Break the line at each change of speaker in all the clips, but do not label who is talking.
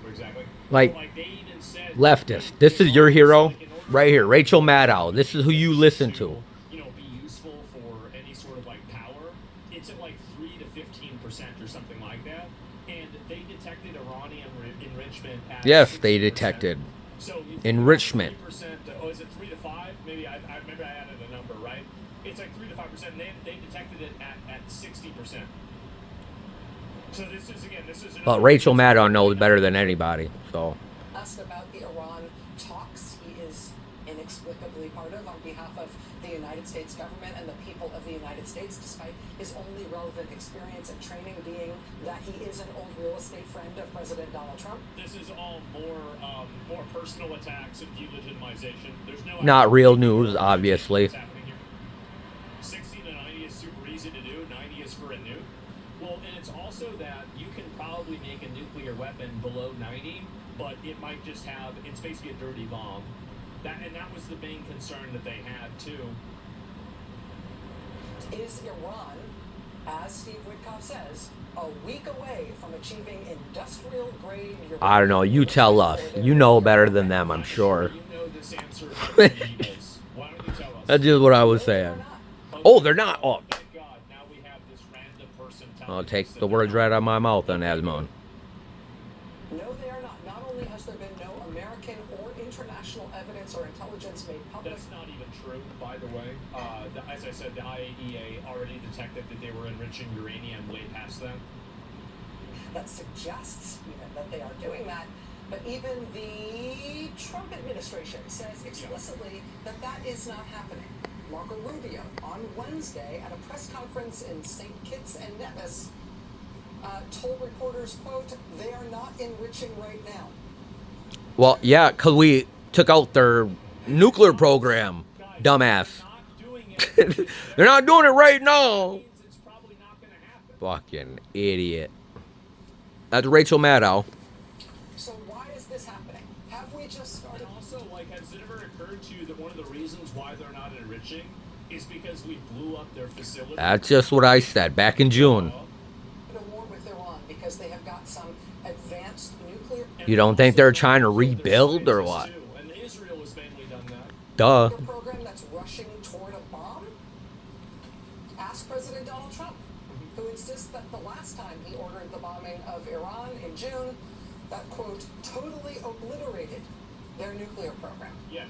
Exactly.
Like,
Like they even said,
leftist. This is your hero right here, Rachel Maddow. This is who you listen to.
be useful for any sort of like power, it's at like 3 to 15% or something like that. And they detected Iranian enrichment at
Yes, they
60%.
detected
So you think about
enrichment.
3%. Oh, is it 3 to 5? Maybe I remember I added a number, right? It's like 3 to 5%. And they detected it at 60%. So this is
But
another
Rachel
reason why
Maddow
they're
knows
not.
better than anybody. So
Asked about the Iran talks he is inexplicably part of on behalf of the United States government and the people of the United States, despite his only relevant experience and training being that he is an old real estate friend of President Donald Trump.
This is all more personal attacks and delegitimization. There's no
not real news, obviously.
60 to 90 is super easy to do. 90 is for a nuke. Well, and it's also that you can probably make a nuclear weapon below 90, but it might just have, it's basically a dirty bomb. That was the main concern that they had too.
Is Iran, as Steve Witkoff says, a week away from achieving industrial grade uranium?
I don't know. You tell us. You know better than them, I'm sure.
You know this answer.
That's
Why don't you tell us?
just what I was saying. Oh, they're not. Oh,
Thank God. Now we have this random person telling
I'll
us
take
that
the
they're
words
not.
right out of my mouth on Asmon.
No, they are not. Not only has there been no American or international evidence or intelligence made public.
That's not even true, by the way. As I said, the IAEA already detected that they were enriching uranium way past them.
That suggests even that they are doing that. But even the Trump administration says explicitly that that is not happening. Marco Rubio on Wednesday at a press conference in St. Kitts and Nevis told reporters, quote, they are not enriching right now.
Well, yeah, because we took out their nuclear program, dumbass. They're not doing it right now.
It's probably not going to happen.
Fucking idiot. That's Rachel Maddow.
So why is this happening? Have we just started?
And also, like, has it ever occurred to you that one of the reasons why they're not enriching is because we blew up their facility?
That's just what I said back in June.
A war with Iran because they have got some advanced nuclear.
You don't think they're trying to rebuild or what?
And Israel has mainly done that.
Duh.
Program that's rushing toward a bomb? Ask President Donald Trump, who insists that the last time he ordered the bombing of Iran in June, that, quote, totally obliterated their nuclear program.
Yes.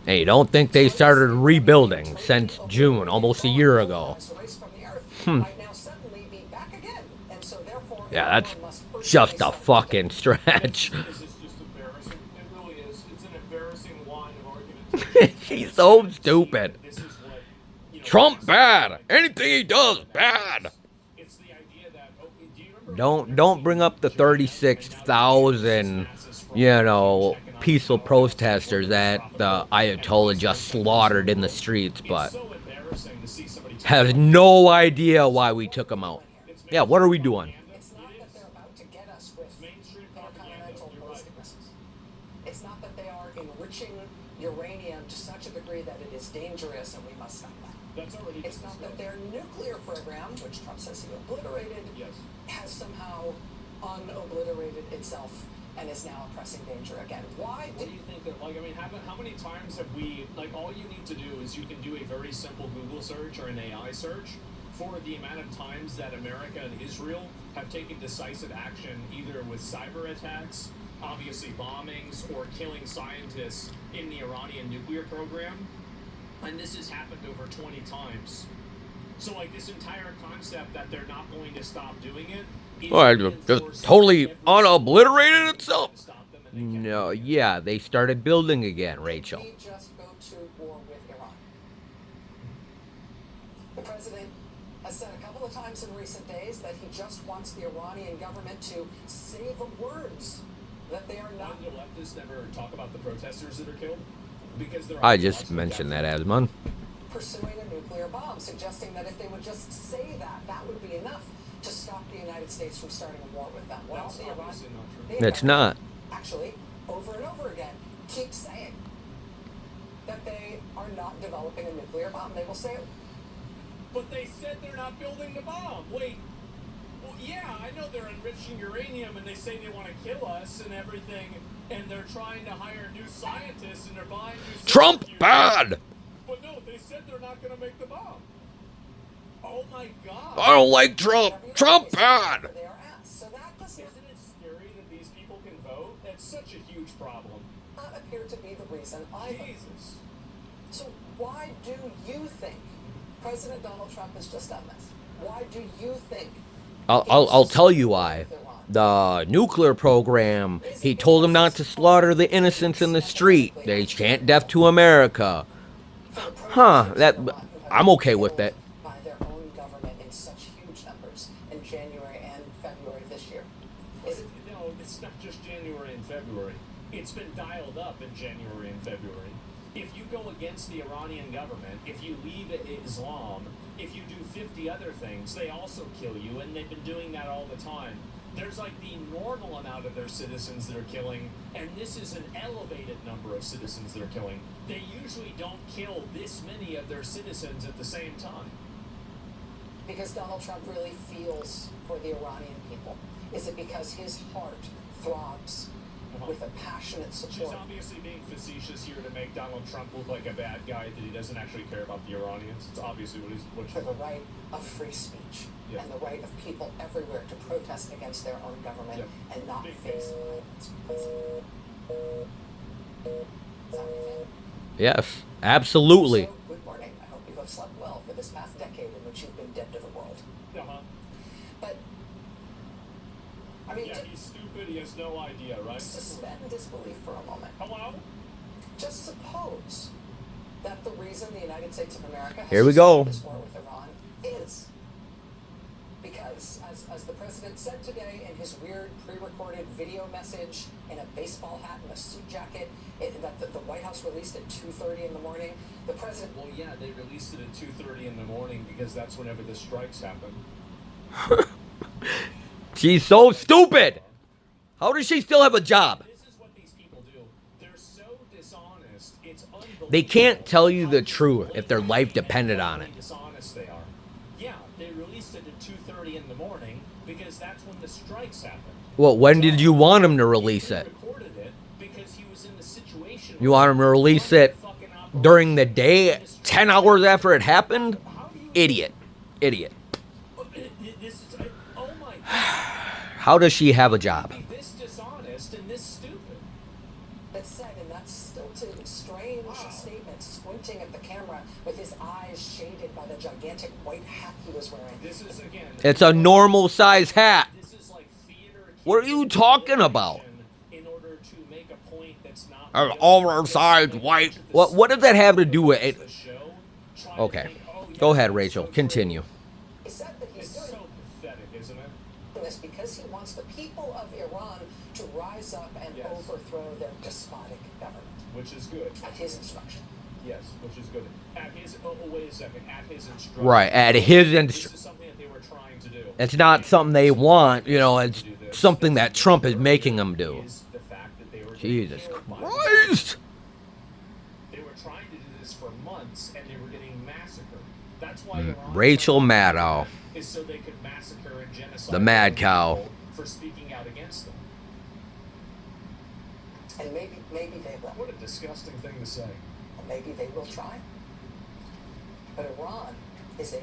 Hey, don't think they started rebuilding since June, almost a year ago. Yeah, that's just a fucking stretch.
This is just embarrassing. It really is. It's an embarrassing line of argument.
He's so stupid.
This is what,
Trump bad. Anything he does bad.
It's the idea that, do you remember
Don't bring up the 36,000, peaceful protesters that the Ayatollah just slaughtered in the streets, but
so embarrassing to see somebody
has no idea why we took them out. Yeah, what are we doing?
It's not that they're about to get us with intercontinental ballistic missiles. It's not that they are enriching uranium to such a degree that it is dangerous and we must stop that.
That's already
It's not that their nuclear program, which Trump says he obliterated,
Yes.
has somehow unobliterated itself and is now a pressing danger again. Why?
What do you think that, like, I mean, how many times have we, like, all you need to do is you can do a very simple Google search or an AI search for the amount of times that America and Israel have taken decisive action, either with cyber attacks, obviously bombings, or killing scientists in the Iranian nuclear program. And this has happened over 20 times. So, like, this entire concept that they're not going to stop doing it is
Well, just totally unobliterated itself. No, yeah, they started building again, Rachel.
We just go to war with Iran. The president has said a couple of times in recent days that he just wants the Iranian government to say the words that they are not.
Why do the leftists never talk about the protesters that are killed? Because they're
I just mentioned that, Asmon.
Pursuing a nuclear bomb, suggesting that if they would just say that, that would be enough to stop the United States from starting a war with them. Well,
That's
the
obviously not true.
the
It's not.
Actually, over and over again, keep saying that they are not developing a nuclear bomb. They will say it.
But they said they're not building the bomb. Wait, Yeah, I know they're enriching uranium and they say they want to kill us and everything, and they're trying to hire new scientists and they're buying new
Trump
supercomputers.
bad.
But no, they said they're not going to make the bomb. Oh my God.
I don't like Trump. Trump bad.
They are asked. So that does
Isn't it scary that these people can vote? That's such a huge problem.
not appear to be the reason either.
Jesus.
So why do you think President Donald Trump has just done this? Why do you think?
I'll tell you why. The nuclear program, he told them not to slaughter the innocents in the street. They chant death to America. Huh, I'm okay with it.
By their own government in such huge numbers in January and February this year. Is it?
No, it's not just January and February. It's been dialed up in January and February. If you go against the Iranian government, if you leave Islam, if you do 50 other things, they also kill you, and they've been doing that all the time. There's like the normal amount of their citizens that are killing, and this is an elevated number of citizens that are killing. They usually don't kill this many of their citizens at the same time.
Because Donald Trump really feels for the Iranian people? Is it because his heart throbs with a passionate
She's
support?
obviously being facetious here to make Donald Trump look like a bad guy, that he doesn't actually care about the Iranians. It's obviously what
For the right of free speech
Yeah.
and the right of people everywhere to protest against their own government
Yeah.
and not
Big
face violence. Is that what you think?
Yes, absolutely.
So, good morning. I hope you have slept well for this past decade in which you've been dead to the world.
Uh-huh.
But, I mean,
Yeah, he's stupid. He has no idea, right?
suspend disbelief for a moment.
Hello?
Just suppose that the reason the United States of America has
Here we go.
started this war with Iran is because, as the president said today in his weird pre-recorded video message in a baseball hat and a suit jacket that the White House released at 2:30 in the morning, the president...
Well, yeah, they released it at 2:30 in the morning because that's whenever the strikes happen.
She's so stupid. How does she still have a job?
This is what these people do. They're so dishonest. It's unbelievable.
They can't tell you the truth if their life depended on it.
How dishonest they are. Yeah, they released it at 2:30 in the morning because that's when the strikes happen.
Well, when did you want him to release
He
it?
recorded it because he was in the situation.
You want him to release it during the day, 10 hours after it happened? Idiot. Idiot.
This is, oh my God.
How does she have a job?
Be this dishonest and this stupid.
That said, in that stilted, strange statement, squinting at the camera with his eyes shaded by the gigantic white hat he was wearing.
This is again.
It's a normal size hat.
This is like theater.
What are you talking about?
In order to make a point that's not.
An oversized white. What does that have to do with it? Okay. Go ahead, Rachel. Continue.
He said that he's
It's
doing
so pathetic, isn't it?
this because he wants the people of Iran to rise up and
Yes.
overthrow their despotic government
Which is good.
at his instruction.
Yes, which is good. At his. Oh, wait a second. At his instruction.
Right, at his
This is something that they were trying to do.
It's not something they want, you know, it's something that Trump is making them do.
Is the fact that they were
Jesus
getting killed by the
Christ!
They were trying to do this for months, and they were getting massacred. That's why Iran
Rachel Maddow.
is so they could massacre and genocide
The mad
other
cow.
people for speaking out against them.
And maybe they will.
What a disgusting thing to say.
And maybe they will try. But Iran is a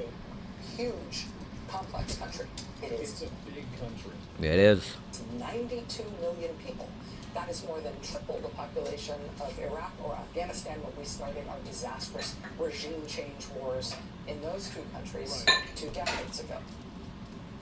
huge, complex country. It
It's
is
a big country.
It is.
92 million people. That is more than triple the population of Iraq or Afghanistan when we started our disastrous regime change wars in those two countries 2 decades ago.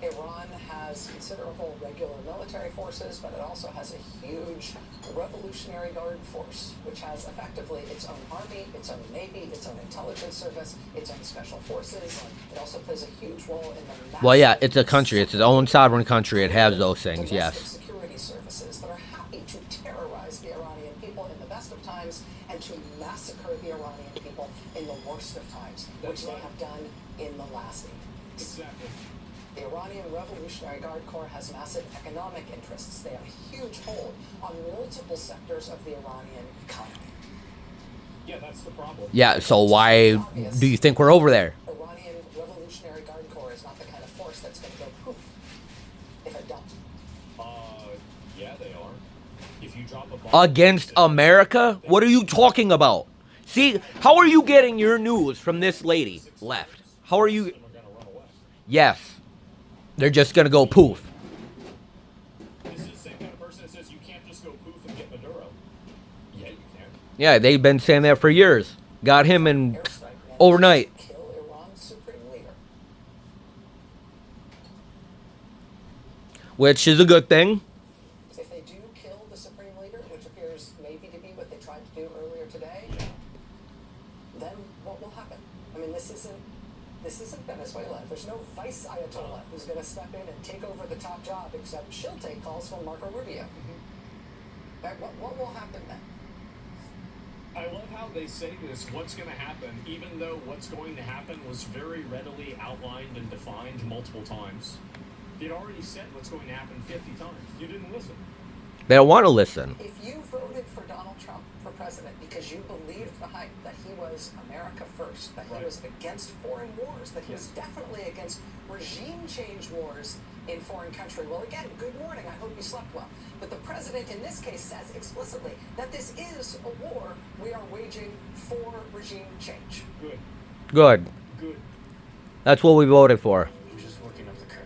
Iran has considerable regular military forces, but it also has a huge Revolutionary Guard force, which has effectively its own army, its own navy, its own intelligence service, its own special forces. It also plays a huge role in the massive
Well, yeah, it's a country. It's its own sovereign country. It has those things,
domestic
yes.
security services that are happy to terrorize the Iranian people in the best of times and to massacre the Iranian people in the worst of times, which they have done in the last 8 years.
Exactly.
The Iranian Revolutionary Guard Corps has massive economic interests. They have a huge hold on multiple sectors of the Iranian economy.
Yeah, that's the problem.
Yeah, so why do you think we're over there?
Iranian Revolutionary Guard Corps is not the kind of force that's going to go poof
if you drop a bomb
Against America? What are you talking about? See, how are you getting your news from this lady left? How are you?
Them are gonna run away.
Yes. They're just gonna go poof.
This is the same kind of person that says you can't just go poof and get Maduro. Yeah, you can.
Yeah, they've been saying that for years. Got him in
Airstrike managed
overnight.
to kill Iran's supreme leader.
Which is a good thing.
If they do kill the supreme leader, which appears maybe to be what they tried to do earlier today, then what will happen? I mean, this isn't Venezuela. There's no vice ayatollah who's going to step in and take over the top job, except she'll take calls from Marco Rubio. Right, what will happen then?
I love how they say this, what's going to happen, even though what's going to happen was very readily outlined and defined multiple times. He'd already said what's going to happen 50 times. You didn't listen.
They don't want to listen.
If you voted for Donald Trump for president because you believed the hype that he was America first, that he
Right.
was against foreign wars, that he was definitely against regime change wars in foreign country, well, again, good morning. I hope you slept well. But the president in this case says explicitly that this is a war we are waging for regime change.
Good.
Good.
Good.
That's what we voted for.